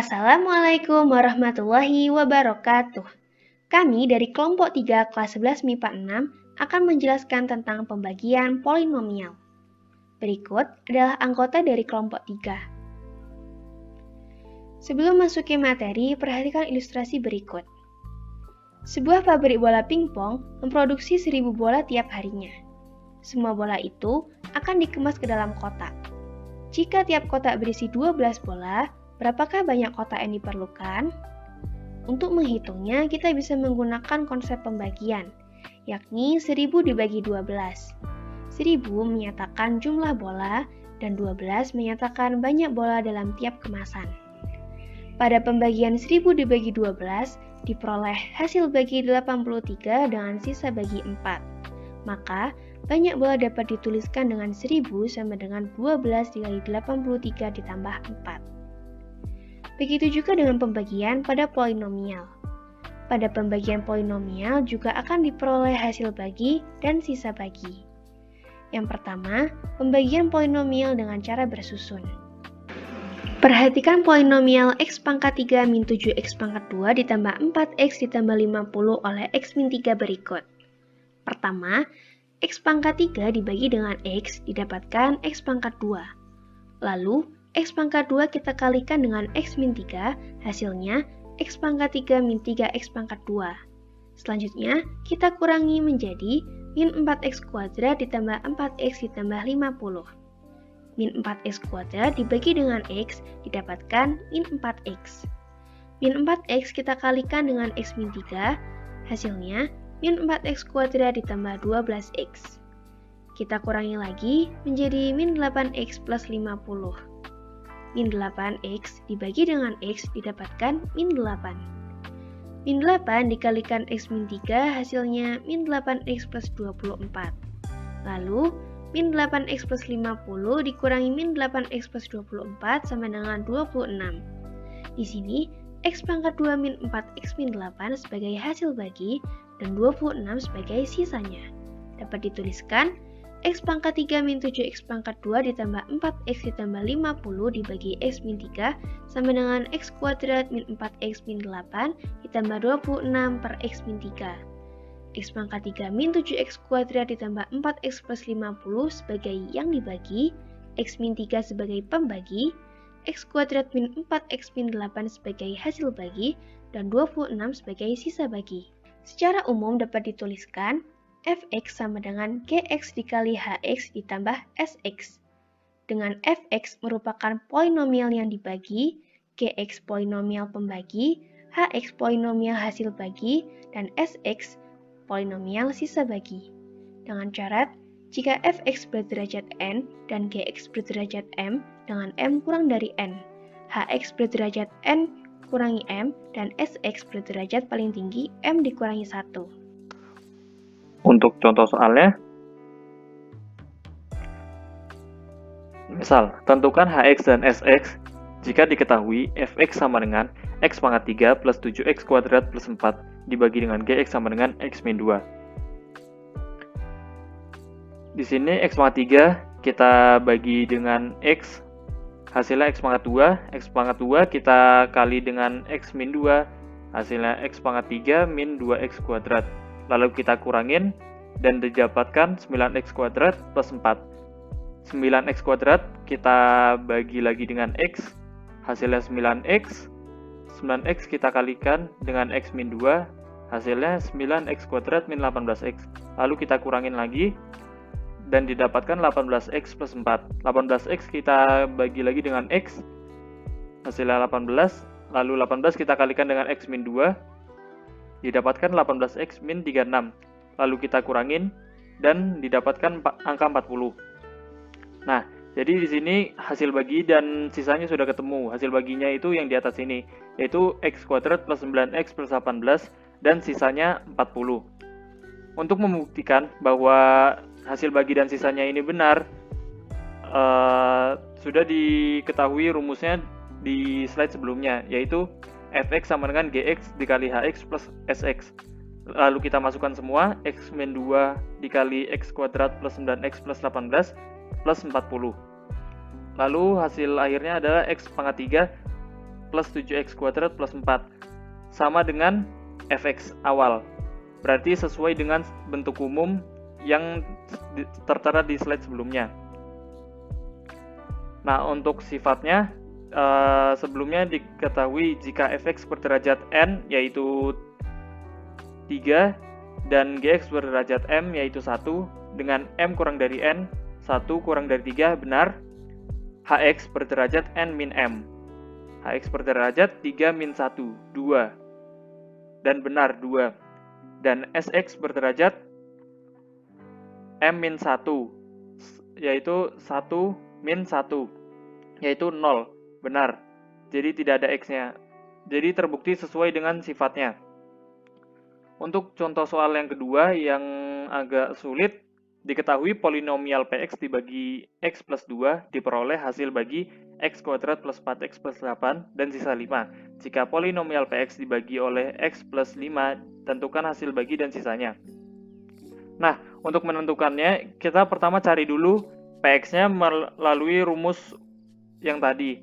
Assalamualaikum warahmatullahi wabarakatuh. Kami dari kelompok 3 kelas 11 MIPA 6 akan menjelaskan tentang pembagian polinomial. Berikut adalah anggota dari kelompok 3. Sebelum masuki materi, perhatikan ilustrasi berikut. Sebuah pabrik bola pingpong memproduksi 1000 bola tiap harinya. Semua bola itu akan dikemas ke dalam kotak. Jika tiap kotak berisi 12 bola, berapakah banyak kotak yang diperlukan? Untuk menghitungnya, kita bisa menggunakan konsep pembagian, yakni 1000 dibagi 12. 1000 menyatakan jumlah bola, dan 12 menyatakan banyak bola dalam tiap kemasan. Pada pembagian 1000 dibagi 12, diperoleh hasil bagi 83 dengan sisa bagi 4. Maka, banyak bola dapat dituliskan dengan 1000 sama dengan 12 dikali 83 ditambah 4. Begitu juga dengan pembagian pada polinomial. Pada pembagian polinomial juga akan diperoleh hasil bagi dan sisa bagi. Yang pertama, pembagian polinomial dengan cara bersusun. Perhatikan polinomial x pangkat 3 min 7x pangkat 2 ditambah 4x ditambah 50 oleh x min 3 berikut. Pertama, x pangkat 3 dibagi dengan x didapatkan x pangkat 2. Lalu, x pangkat 2 kita kalikan dengan x min 3, hasilnya x pangkat 3 min 3x pangkat 2. Selanjutnya, kita kurangi menjadi min 4x kuadrat ditambah 4x ditambah 50. Min 4x kuadrat dibagi dengan x didapatkan min 4x. Min 4x kita kalikan dengan x min 3, hasilnya min 4x kuadrat ditambah 12x. Kita kurangi lagi menjadi min 8x plus 50. Min 8x dibagi dengan x didapatkan min 8. Min 8 dikalikan x min 3 hasilnya min 8x plus 24. Lalu, min 8x plus 50 dikurangi min 8x plus 24 sama dengan 26. Di sini, x pangkat 2 min 4x min 8 sebagai hasil bagi dan 26 sebagai sisanya. Dapat dituliskan x pangkat 3 min 7x pangkat 2 ditambah 4x ditambah 50 dibagi x min 3 sama dengan x kuadrat min 4x min 8 ditambah 26 per x min 3. X pangkat 3 min 7x kuadrat ditambah 4x plus 50 sebagai yang dibagi, x min 3 sebagai pembagi, x kuadrat min 4x min 8 sebagai hasil bagi, dan 26 sebagai sisa bagi. Secara umum dapat dituliskan fx sama dengan gx dikali hx ditambah sx. Dengan fx merupakan polinomial yang dibagi, gx polinomial pembagi, hx polinomial hasil bagi, dan sx polinomial sisa bagi. Dengan syarat, jika fx berderajat n dan gx berderajat m dengan m kurang dari n, hx berderajat n kurangi m, dan sx berderajat paling tinggi m dikurangi 1. Untuk contoh soalnya, misal, tentukan hx dan sx jika diketahui fx sama dengan x pangkat 3 plus 7x kuadrat plus 4 dibagi dengan gx sama dengan x min 2. Di sini x pangkat 3 kita bagi dengan x, hasilnya x pangkat 2, x pangkat 2 kita kali dengan x min 2, hasilnya x pangkat 3 min 2x kuadrat. Lalu kita kurangin dan didapatkan 9x kuadrat plus 4. 9x kuadrat kita bagi lagi dengan x, hasilnya 9x. 9x kita kalikan dengan x min 2, hasilnya 9x kuadrat min 18x. Lalu kita kurangin lagi dan didapatkan 18x plus 4. 18x kita bagi lagi dengan x, hasilnya 18. Lalu 18 kita kalikan dengan x min 2, didapatkan 18x min 36. Lalu kita kurangin dan didapatkan angka 40. Nah, jadi di sini hasil bagi dan sisanya sudah ketemu. Hasil baginya itu yang di atas ini, yaitu x kuadrat plus 9x plus 18 dan sisanya 40. Untuk membuktikan bahwa hasil bagi dan sisanya ini benar, sudah diketahui rumusnya di slide sebelumnya, yaitu fx sama dengan gx dikali hx plus sx. Lalu kita masukkan semua, x min 2 dikali x kuadrat plus 9x plus 18 plus 40. Lalu hasil akhirnya adalah x pangkat 3 plus 7x kuadrat plus 4 sama dengan fx awal. Berarti sesuai dengan bentuk umum yang tertera di slide sebelumnya. Nah, untuk sifatnya sebelumnya diketahui jika fx berderajat n yaitu 3 dan gx berderajat m yaitu 1 dengan m kurang dari n, 1 kurang dari 3 benar. Hx berderajat n min m. Hx berderajat 3 min 1, 2. Dan benar 2. Dan Sx berderajat m min 1, yaitu 1 min 1, yaitu 0. Benar. Jadi tidak ada x-nya. Jadi terbukti sesuai dengan sifatnya. Untuk contoh soal yang kedua yang agak sulit, diketahui polinomial px dibagi x plus 2 diperoleh hasil bagi x kuadrat plus 4x plus 8 dan sisa 5. Jika polinomial px dibagi oleh x plus 5, tentukan hasil bagi dan sisanya. Nah, untuk menentukannya, kita pertama cari dulu px-nya melalui rumus yang tadi,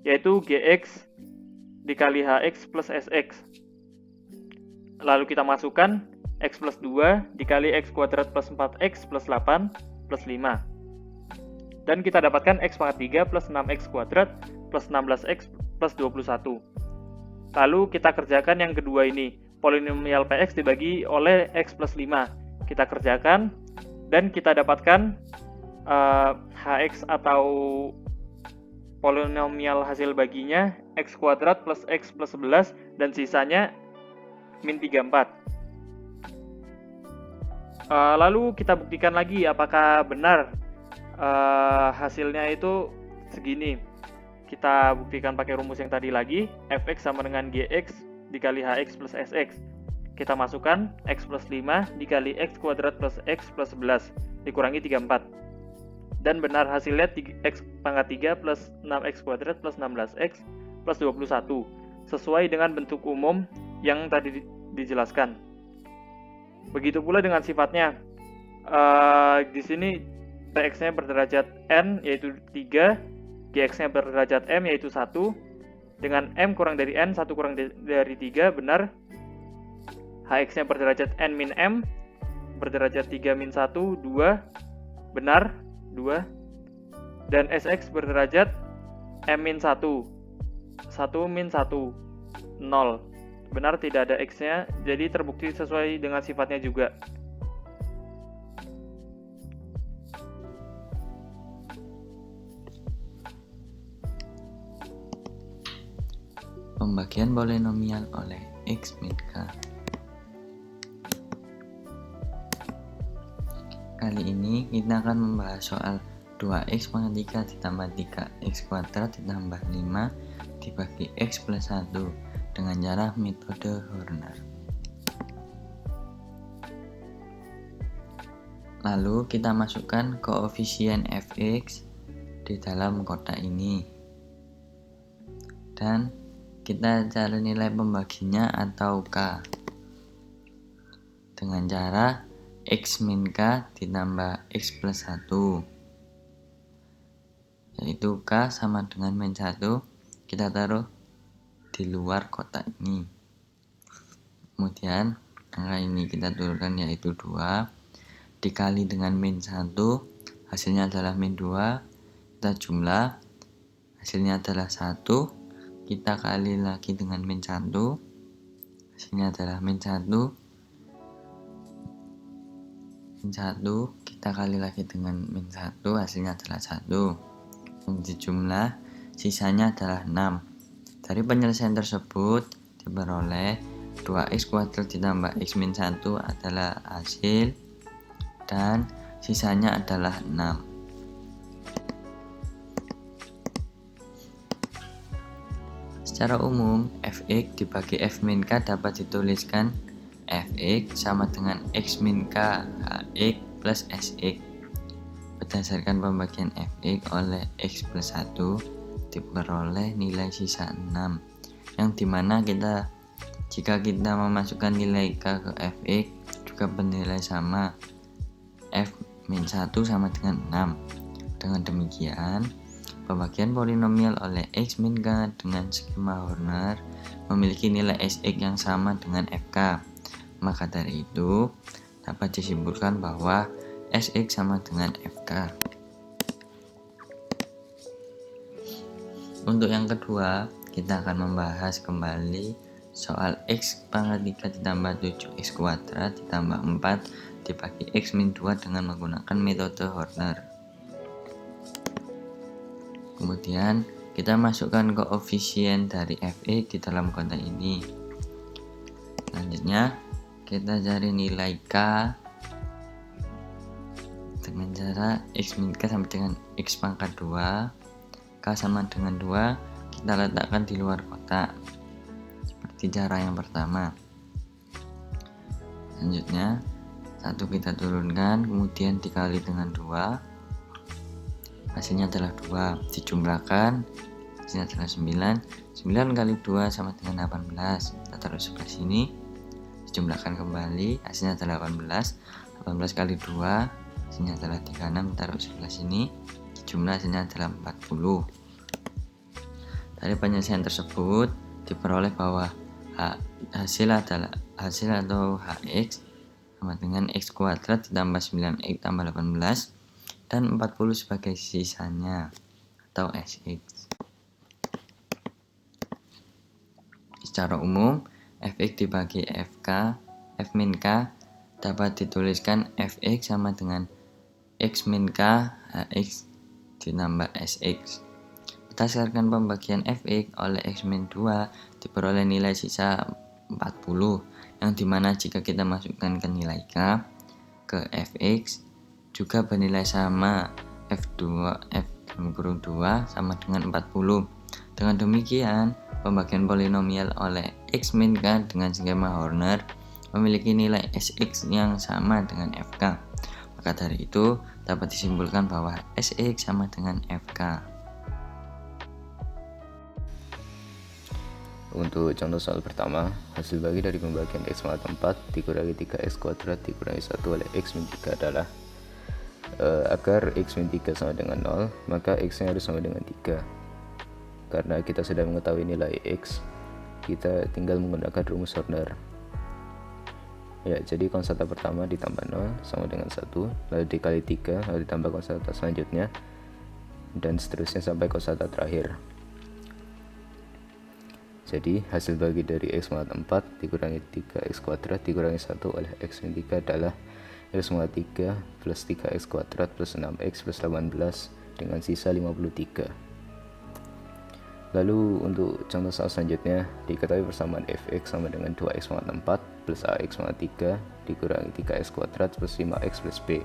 yaitu gx dikali hx plus sx. Lalu kita masukkan x plus 2 dikali x kuadrat plus 4x plus 8 plus 5. Dan kita dapatkan x pangkat 3 plus 6x kuadrat plus 16x plus 21. Lalu kita kerjakan yang kedua ini. Polinomial px dibagi oleh x plus 5. Kita kerjakan dan kita dapatkan hx atau polinomial hasil baginya x kuadrat plus x plus 11 dan sisanya min 34. Lalu kita buktikan lagi apakah benar hasilnya itu segini. Kita buktikan pakai rumus yang tadi lagi, fx sama dengan gx dikali hx plus sx. Kita masukkan x plus 5 dikali x kuadrat plus x plus 11 dikurangi 34. Dan benar hasilnya x pangkat 3 plus 6x kuadrat plus 16x plus 21 sesuai dengan bentuk umum yang tadi dijelaskan. Begitu pula dengan sifatnya. Di sini px-nya berderajat n yaitu 3, gx-nya berderajat m yaitu 1, dengan m kurang dari n, 1 kurang dari 3 benar. Hx-nya berderajat n min m, berderajat 3 min 1, 2, benar, 2. Dan sx berderajat m min 1, 1 min 1, 0. Benar, tidak ada x-nya, jadi terbukti sesuai dengan sifatnya juga. Pembagian polinomial oleh x min k. Kali ini kita akan membahas soal 2x pangkat 3 ditambah 3x kuadrat ditambah 5 dibagi x plus 1 dengan cara metode Horner. Lalu kita masukkan koefisien fx di dalam kotak ini. Dan kita cari nilai pembaginya atau k. Dengan cara x min k ditambah x plus 1. Yaitu k sama dengan min 1. Kita taruh di luar kotak ini. Kemudian angka ini kita turunkan yaitu 2 dikali dengan min 1, hasilnya adalah min 2. Kita jumlah, hasilnya adalah 1. Kita kali lagi dengan min 1, hasilnya adalah min 1. Min 1 kita kali lagi dengan min 1, hasilnya adalah 1. Yang dijumlah, sisanya adalah 6. Dari penyelesaian tersebut diperoleh 2x kuadrat ditambah x min 1 adalah hasil dan sisanya adalah 6. Secara umum, fx dibagi f min k dapat dituliskan fx sama dengan x min k hx plus sx. Berdasarkan pembagian fx oleh x plus 1 diperoleh nilai sisa 6, yang dimana jika kita memasukkan nilai k ke fx juga bernilai sama, f min 1 sama dengan 6. Dengan demikian Pembagian polinomial oleh X min K dengan skema Horner memiliki nilai Sx yang sama dengan Fk. Maka dari itu, dapat disimpulkan bahwa Sx sama dengan Fk. Untuk yang kedua, kita akan membahas kembali soal X pangkat 3 ditambah 7X kuadrat ditambah 4 dibagi X min 2 dengan menggunakan metode Horner. Kemudian kita masukkan koefisien dari Fx di dalam kotak ini. Selanjutnya kita cari nilai K dengan cara X min K sama dengan X pangkat 2. K sama dengan 2 kita letakkan di luar kotak seperti cara yang pertama. Selanjutnya 1 kita turunkan, kemudian dikali dengan 2, hasilnya adalah 2, dijumlahkan hasilnya adalah 9 kali 2 sama dengan 18, kita taruh sebelah sini, dijumlahkan kembali hasilnya adalah 18 kali 2 hasilnya adalah 36, taruh sebelah sini, jumlah hasilnya adalah 40. Dari penyelesaian tersebut diperoleh bahwa hasil atau Hx sama dengan X kuadrat ditambah 9X tambah 18 dan 40 sebagai sisanya atau Sx. Secara umum, Fx dibagi Fk, F min K dapat dituliskan Fx sama dengan X min K Hx ditambah Sx. Berdasarkan pembagian Fx oleh X min 2 diperoleh nilai sisa 40, yang dimana jika kita masukkan ke nilai K ke Fx juga bernilai sama F2 sama dengan 40. Dengan demikian, pembagian polinomial oleh X min K dengan skema Horner memiliki nilai Sx yang sama dengan Fk. Maka dari itu dapat disimpulkan bahwa Sx sama dengan Fk. Untuk contoh soal pertama, hasil bagi dari pembagian X pangkat 4 dikurangi 3X kuadrat dikurangi 1 oleh X min 3 adalah agar X min 3 sama dengan 0, maka X nya harus sama dengan 3. Karena kita sudah mengetahui nilai X, kita tinggal menggunakan rumus Horner. Ya, jadi konstanta pertama ditambah 0 sama dengan 1, lalu dikali 3, lalu ditambah konstanta selanjutnya, dan seterusnya sampai konstanta terakhir. Jadi hasil bagi dari X pangkat 4 dikurangi 3X kuadrat dikurangi 1 oleh X min 3 adalah X pangkat 3 plus 3X kuadrat plus 6X plus 18 dengan sisa 53. Lalu untuk contoh soal selanjutnya, diketahui persamaan Fx sama dengan 2X pangkat 4 plus AX pangkat 3 dikurangi 3X kuadrat plus 5X plus B.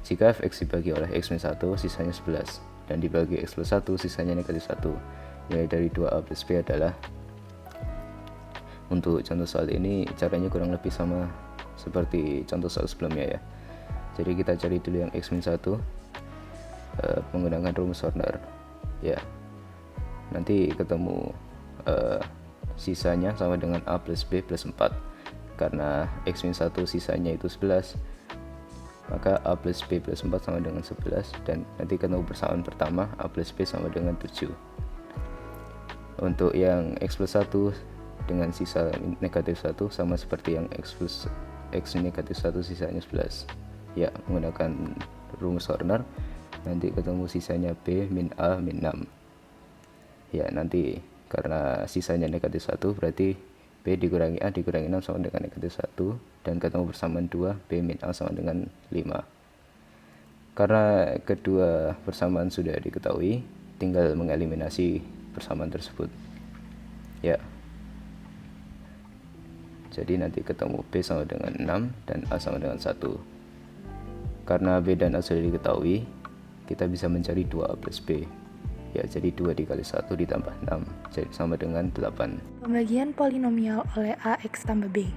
Jika Fx dibagi oleh X min 1 sisanya 11 dan dibagi X plus 1 sisanya negatif 1. Nilai dari 2A plus B adalah. Untuk contoh soal ini caranya kurang lebih sama seperti contoh soal sebelumnya ya. Jadi kita cari dulu yang X min 1 menggunakan rumus Horner ya. Nanti ketemu sisanya sama dengan A plus B plus 4. Karena X min 1 sisanya itu 11, maka A plus B plus 4 sama dengan 11, dan nanti ketemu persamaan pertama A plus B sama dengan 7. Untuk yang X plus 1 dengan sisa negatif 1 sama seperti yang X negatif 1 sisanya 11 ya, menggunakan rumus Horner nanti ketemu sisanya B min A min 6 ya. Nanti karena sisanya negatif 1 berarti B dikurangi A dikurangi 6 sama dengan negatif 1, dan ketemu persamaan 2 B min A sama dengan 5. Karena kedua persamaan sudah diketahui, tinggal mengeliminasi persamaan tersebut ya. Jadi nanti ketemu B sama dengan 6 dan A sama dengan 1. Karena B dan A sudah diketahui, kita bisa mencari 2A plus B. Ya, jadi 2 dikali 1 ditambah 6, jadi sama dengan 8. Pembagian polinomial oleh AX tambah B.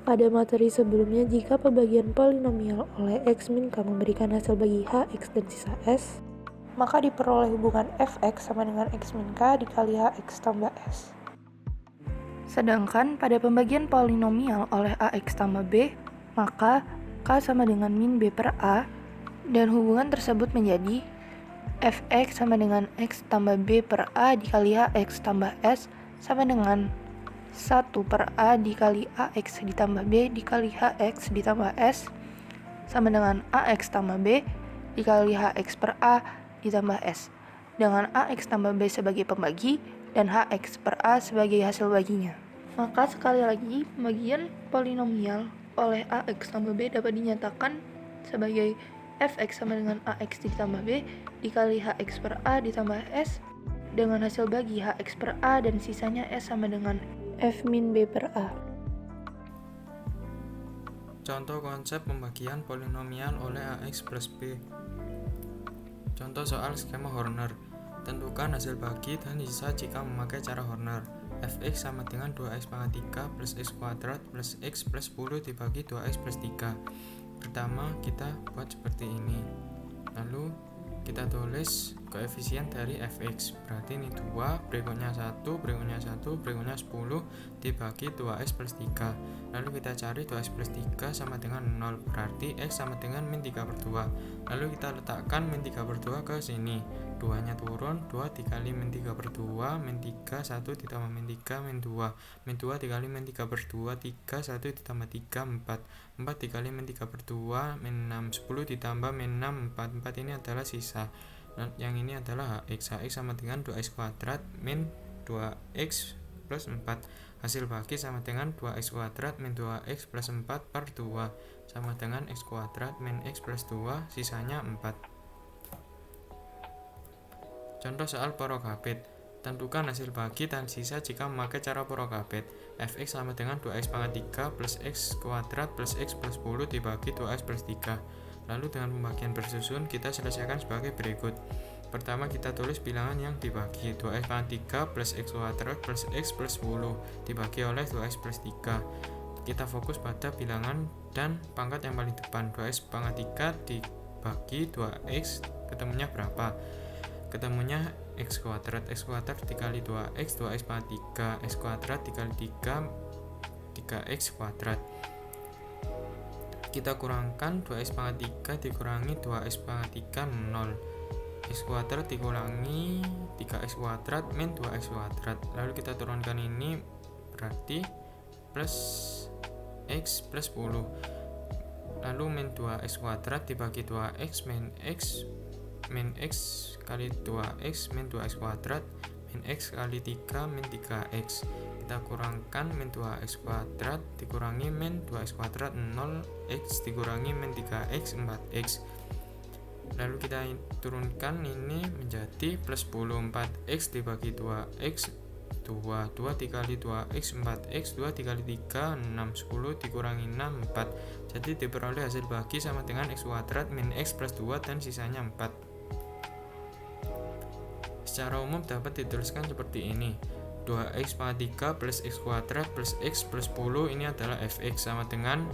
Pada materi sebelumnya, jika pembagian polinomial oleh X min K memberikan hasil bagi HX dan sisa S, maka diperoleh hubungan Fx sama dengan X min K dikali HX tambah S. Sedangkan pada pembagian polinomial oleh AX tambah B, maka K sama dengan min B per A, dan hubungan tersebut menjadi fx sama dengan x tambah b per a dikali hx tambah s sama dengan 1 per a dikali ax ditambah b dikali hx ditambah s sama dengan ax tambah b dikali hx per a ditambah s, dengan ax tambah b sebagai pembagi dan hx per a sebagai hasil baginya. Maka sekali lagi, pembagian polinomial oleh ax tambah b dapat dinyatakan sebagai fx sama dengan ax ditambah b dikali hx per a ditambah s dengan hasil bagi hx per a dan sisanya s sama dengan f min b per a. Contoh konsep pembagian polinomial oleh ax plus b. Contoh soal skema Horner. Tentukan hasil bagi dan sisa jika memakai cara Horner. Fx sama dengan 2x pangkat 3 plus x kuadrat plus x plus 10 dibagi 2x plus 3. Pertama kita buat seperti ini. Lalu kita tulis koefisien dari fx. Berarti ini 2, berikutnya 1, berikutnya 1, berikutnya 10 dibagi 2x plus 3. Lalu kita cari 2x plus 3 sama dengan 0. Berarti x sama dengan min 3 per 2. Lalu kita letakkan min 3 per 2 ke sini. 2 nya turun, 2 dikali min 3 per 2, min 3, 1 ditambah min 3, min 2. Min 2 dikali min 3 per 2, 3, 1 ditambah 3, 4. 4 dikali min 3 per 2, min 6, 10 ditambah min 6, 4. 4 ini adalah sisa. Dan yang ini adalah hx. Hx sama dengan 2x kuadrat min 2x plus 4. Hasil bagi sama dengan 2x kuadrat min 2x plus 4 per 2 sama dengan x kuadrat min x plus 2, sisanya 4. Contoh soal porokabit. Tentukan hasil bagi dan sisa jika memakai cara porokabit. Fx sama dengan 2x pangkat 3 plus x kuadrat plus x plus 10 dibagi 2x plus 3. Lalu dengan pembagian bersusun kita selesaikan sebagai berikut. Pertama kita tulis bilangan yang dibagi. 2x pangkat 3 plus x kuadrat plus x plus 10 dibagi oleh 2x plus 3. Kita fokus pada bilangan dan pangkat yang paling depan. 2x pangkat 3 dibagi 2x ketemunya berapa? Ketemunya x kuadrat dikali 2x, 2x pangkat 3, x kuadrat dikali 3, 3x kuadrat. Kita kurangkan 2x pangkat 3 dikurangi 2x pangkat 3, 0. X kuadrat dikurangi 3x kuadrat min 2x kuadrat. Lalu kita turunkan ini berarti plus x plus 10. Lalu min 2x kuadrat dibagi 2x min x kali 2x min 2x kuadrat min x kali 3 min 3x. Kita kurangkan min 2x kuadrat dikurangi min 2x kuadrat 0x dikurangi min 3x 4x. Lalu kita turunkan ini menjadi plus 10. 4x dibagi 2x 2 dikali 2x 4x, 2 dikali 3 6, 10 dikurangi 6 4. Jadi diperoleh hasil bagi sama dengan x kuadrat min x plus 2 dan sisanya 4. Secara umum dapat dituliskan seperti ini. 2x pangkat 3 plus x kuadrat plus x plus 10 ini adalah fx sama dengan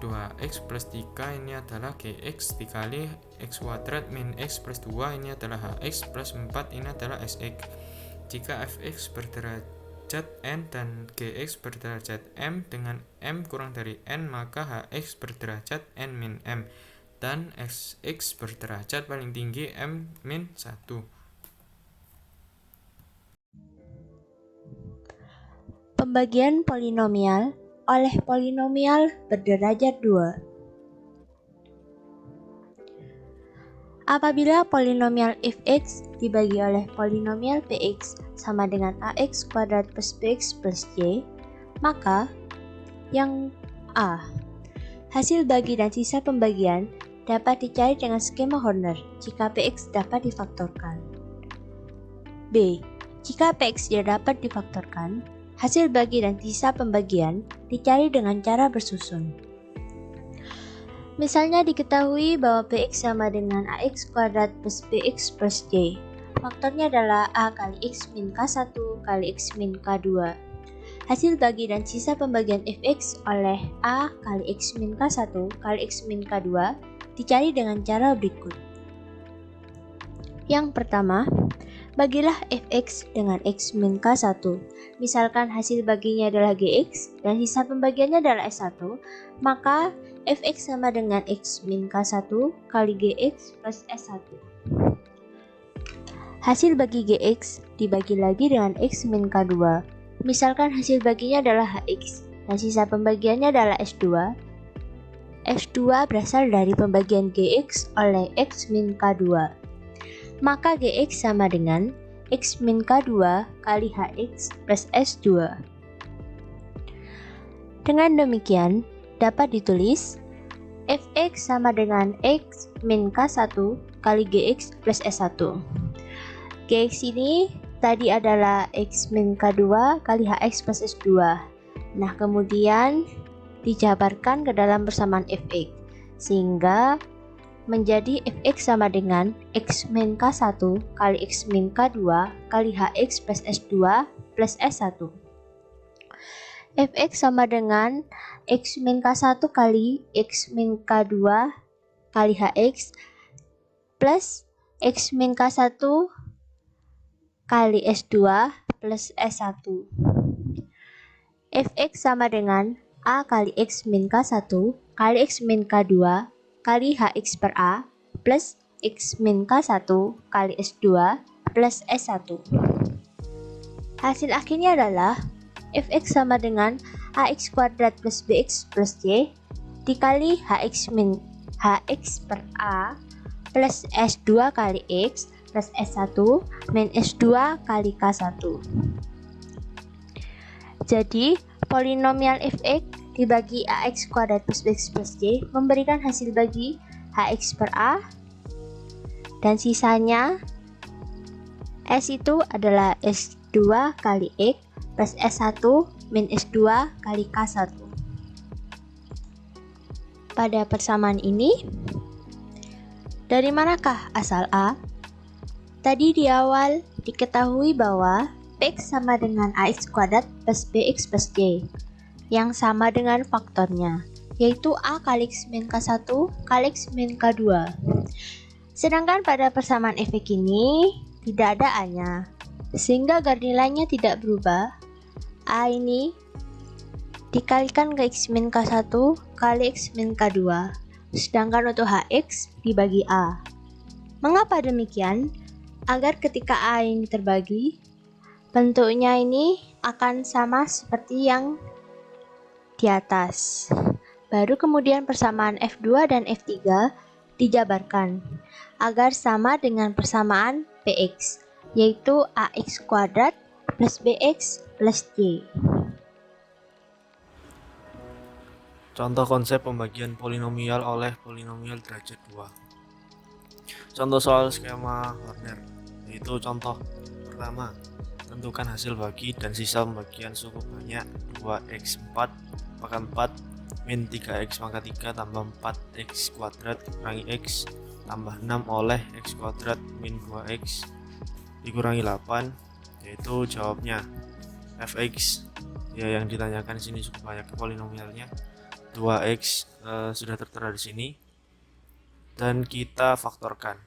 2x plus 3 ini adalah gx dikali x kuadrat min x plus 2 ini adalah hx plus 4 ini adalah sx. Jika fx berderajat n dan gx berderajat m dengan m kurang dari n, maka hx berderajat n min m dan sx berderajat paling tinggi m min 1. Pembagian polinomial oleh polinomial berderajat 2. Apabila polinomial fx dibagi oleh polinomial px sama dengan ax kuadrat plus bx plus y, maka yang a. Hasil bagi dan sisa pembagian dapat dicari dengan skema Horner jika px dapat difaktorkan. b. Jika px tidak dapat difaktorkan, hasil bagi dan sisa pembagian dicari dengan cara bersusun. Misalnya diketahui bahwa px sama dengan ax kuadrat plus bx plus y. Faktornya adalah a kali x min k1 kali x min k2. Hasil bagi dan sisa pembagian fx oleh a kali x min k1 kali x min k2 dicari dengan cara berikut. Yang pertama, bagilah fx dengan x min k1. Misalkan hasil baginya adalah gx dan sisa pembagiannya adalah s1, maka fx sama dengan x min k1 kali gx plus s1. Hasil bagi GX dibagi lagi dengan X min K2. Misalkan hasil baginya adalah HX dan sisa pembagiannya adalah S2. S2 berasal dari pembagian GX oleh X min K2. Maka GX sama dengan X min K2 kali HX plus S2. Dengan demikian, dapat ditulis Fx sama dengan X min K1 kali Gx plus S1. Gx ini tadi adalah X min K2 kali Hx plus S2. Nah, kemudian dijabarkan ke dalam persamaan Fx, sehingga menjadi Fx sama dengan X min K1 kali X min K2 kali Hx plus S2 plus S1. Fx sama dengan X min K1 kali X min K2 kali Hx plus X min K1 kali S2 plus S1. Fx sama dengan A kali X min K1 kali X min K2 kali Hx per A plus X min K1 kali S2 plus S1. Hasil akhirnya adalah Fx sama dengan Ax kuadrat plus Bx plus Y dikali Hx per A plus S2 kali X plus S1 min S2 kali K1. Jadi, polinomial Fx dibagi Ax kuadrat plus Bx plus Y memberikan hasil bagi Hx per A, dan sisanya S itu adalah S2 kali X plus S1 min S2 kali K1. Pada persamaan ini, dari manakah asal A? Tadi di awal diketahui bahwa Px sama dengan Ax kuadrat plus Bx plus Y, yang sama dengan faktornya, yaitu A kali X min K1 kali X min K2. Sedangkan pada persamaan Fx ini tidak ada A-nya, sehingga agar nilainya tidak berubah, A ini dikalikan ke X min K1 kali X min K2, sedangkan untuk Hx dibagi A. Mengapa demikian? Agar ketika A ini terbagi, bentuknya ini akan sama seperti yang di atas. Baru kemudian persamaan F2 dan F3 dijabarkan agar sama dengan persamaan Px, yaitu Ax kuadrat plus Bx plus Y. Contoh konsep pembagian polinomial oleh polinomial derajat 2. Contoh soal skema Horner, yaitu contoh pertama, tentukan hasil bagi dan sisa pembagian cukup banyak 2x4 pangkat 4 min 3x pangkat 3 tambah 4x kuadrat dikurangi x tambah 6 oleh x kuadrat min 2x dikurangi 8, yaitu jawabnya fx ya yang ditanyakan di sini cukup banyak polinomialnya 2x sudah tertera di sini dan kita faktorkan,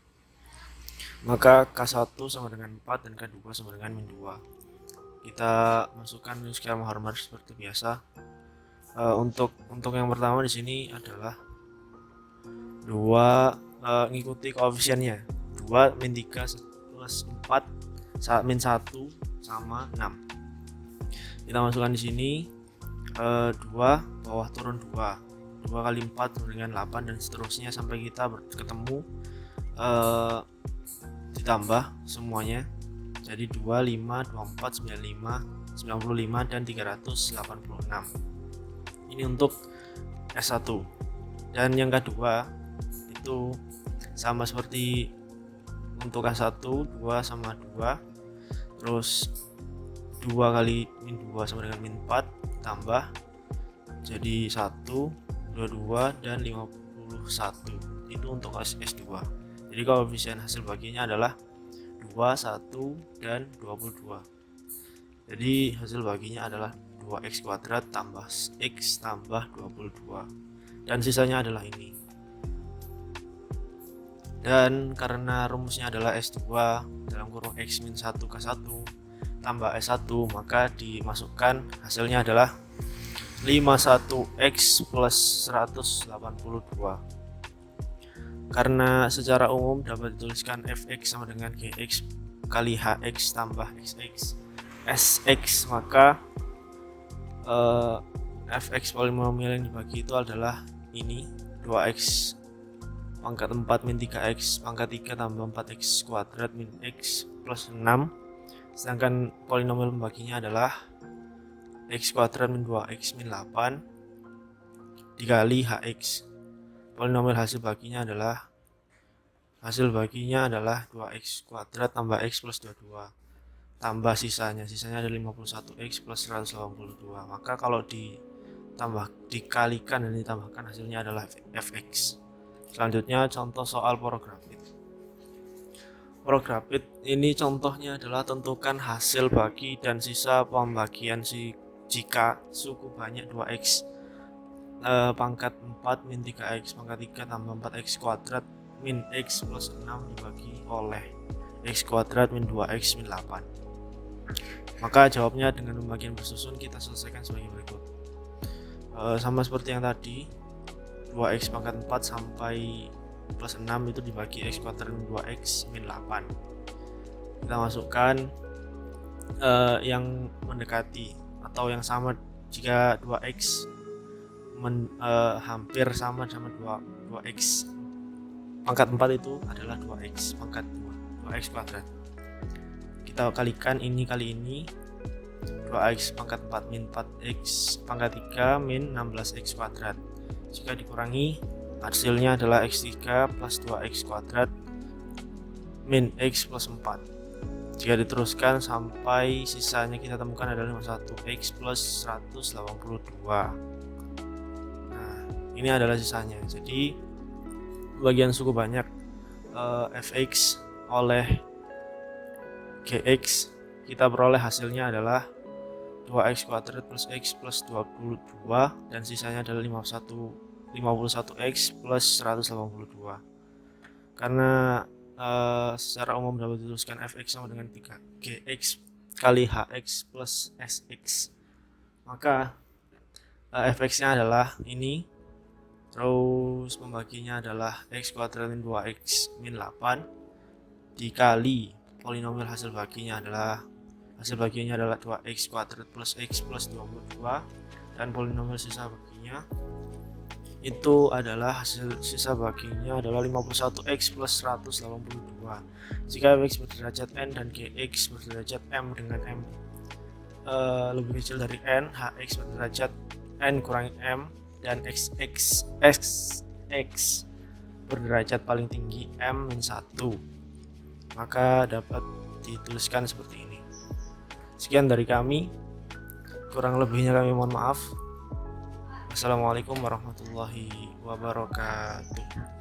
maka K1 sama dengan 4 dan K2 sama dengan min 2. Kita masukkan skema Horner seperti biasa. Untuk yang pertama di sini adalah 2 ngikuti koefisiennya 2 min 3 plus 4 min 1 sama 6. Kita masukkan di sini 2 bawah turun 2 kali 4 sama dengan 8 dan seterusnya sampai kita ketemu ditambah semuanya jadi 2, 5, 24, 95, 95 dan 386. Ini untuk S1. Dan yang kedua itu sama seperti untuk S1, 2 sama 2 terus 2 kali min 2 sama dengan min 4 tambah jadi 1, 22 dan 51. Itu untuk S2. Jadi koefisien hasil baginya adalah 2, 1 dan 22. Jadi hasil baginya adalah 2x kuadrat tambah x tambah 22 dan sisanya adalah ini. Dan karena rumusnya adalah S2 dalam kurung x min 1 K1 tambah S1, maka dimasukkan hasilnya adalah 51x plus 182. Karena secara umum dapat dituliskan fx sama dengan gx kali hx tambah xx sx, maka fx polinomial yang dibagi itu adalah ini 2x pangkat 4 min 3x pangkat 3 tambah 4x kuadrat min x plus 6, sedangkan polinomial pembaginya adalah x kuadrat min 2x min 8 dikali hx. Polinomial hasil baginya adalah 2x kuadrat tambah x plus 22 tambah sisanya ada 51x plus 182. Maka kalau dikalikan dan ditambahkan hasilnya adalah fx. Selanjutnya contoh soal porografit. Porografit ini contohnya adalah tentukan hasil bagi dan sisa pembagian jika suku banyak 2x pangkat 4 min 3x pangkat 3 tambah 4x kuadrat min x plus 6 dibagi oleh x kuadrat min 2x min 8. Maka jawabnya dengan pembagian bersusun kita selesaikan sebagai berikut. Sama seperti yang tadi, 2x pangkat 4 sampai plus 6 itu dibagi x kuadrat min 2x min 8. Kita masukkan yang mendekati atau yang sama. Jika 2x hampir sama 2x pangkat 4 itu adalah 2x pangkat 2x kuadrat. Kita kalikan ini kali ini, 2x pangkat 4 min 4x pangkat 3 min 16x kuadrat. Jika dikurangi, hasilnya adalah x3 plus 2x kuadrat min x plus 4. Jika diteruskan sampai sisanya kita temukan adalah 51x plus 182. Nah, ini adalah sisanya. Jadi bagian suku banyak fx oleh gx kita peroleh hasilnya adalah 2x kuadrat plus x plus 22 dan sisanya adalah 51x plus 182. Karena secara umum dapat dituliskan fx sama dengan 3gx kali hx plus sx, maka fx nya adalah ini, terus pembaginya adalah x kuadrat min 2x min 8 dikali polinomial hasil baginya adalah 2x kuadrat plus x plus 22 dan polinomial sisa baginya itu adalah sisa baginya adalah 51x plus 182. Jika fx berderajat n dan gx berderajat m dengan m lebih kecil dari n, hx berderajat n kurangi m dan xx berderajat paling tinggi m-1, maka dapat dituliskan seperti ini. Sekian dari kami, kurang lebihnya kami mohon maaf. Assalamualaikum warahmatullahi wabarakatuh.